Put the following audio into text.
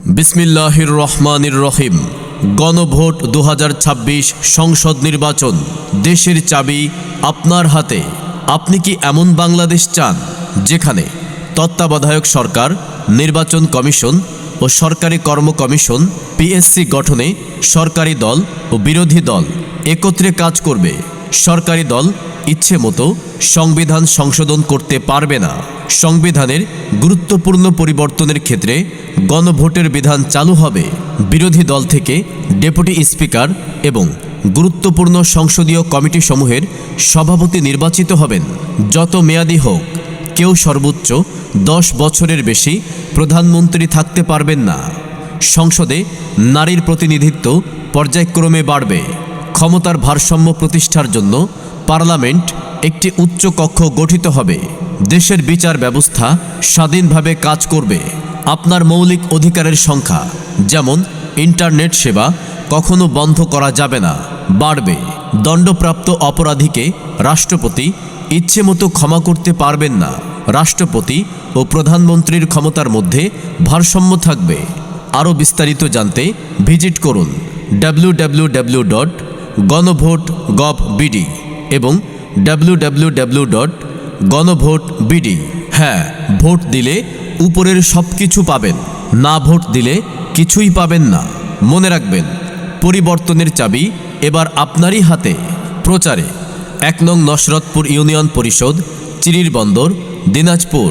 বিসমিল্লাহির রহমানির রহিম। গণভোট 2026 সংসদ নির্বাচন। দেশের চাবি আপনার হাতে। আপনি কি এমন বাংলাদেশ চান যেখানে তত্ত্বাবধায়ক সরকার, নির্বাচন কমিশন ও সরকারি কর্ম কমিশন পিএসসি গঠনে সরকারি দল ও বিরোধী দল একত্রে কাজ করবে? সরকারি দল ইচ্ছে মতো সংবিধান সংশোধন করতে পারবে না। সংবিধানের গুরুত্বপূর্ণ পরিবর্তনের ক্ষেত্রে গণভোটের বিধান চালু হবে। বিরোধী দল থেকে ডেপুটি স্পিকার এবং গুরুত্বপূর্ণ সংসদীয় কমিটি সমূহের সভাপতি নির্বাচিত হবেন। যত মেয়াদী হোক, কেউ সর্বোচ্চ 10 বছরের বেশি প্রধানমন্ত্রী থাকতে পারবেন না। সংসদে নারীর প্রতিনিধিত্ব পর্যায়ক্রমে বাড়বে। ক্ষমতার ভারসাম্য প্রতিষ্ঠার জন্য পার্লামেন্ট একটি উচ্চ কক্ষ গঠিত হবে। দেশের বিচার ব্যবস্থা স্বাধীনভাবে কাজ করবে। আপনার মৌলিক অধিকারের সংখ্যা, যেমন ইন্টারনেট সেবা, কখনো বন্ধ করা যাবে না, বাড়বে। দণ্ডপ্রাপ্ত অপরাধীকে রাষ্ট্রপতি ইচ্ছেমতো ক্ষমা করতে পারবেন না। রাষ্ট্রপতি ও প্রধানমন্ত্রীর ক্ষমতার মধ্যে ভারসাম্য থাকবে। আরও বিস্তারিত জানতে ভিজিট করুন www.ganavot.gov.bd এবং www.ganavot.bd। হ্যাঁ, ভোট দিলে উপরের সব কিছু পাবেন, না ভোট দিলে কিছুই পাবেন না। মনে রাখবেন, পরিবর্তনের চাবি এবার আপনারই হাতে। প্রচারে 1 নং নসরতপুর ইউনিয়ন পরিষদ, চিরির বন্দর, দিনাজপুর।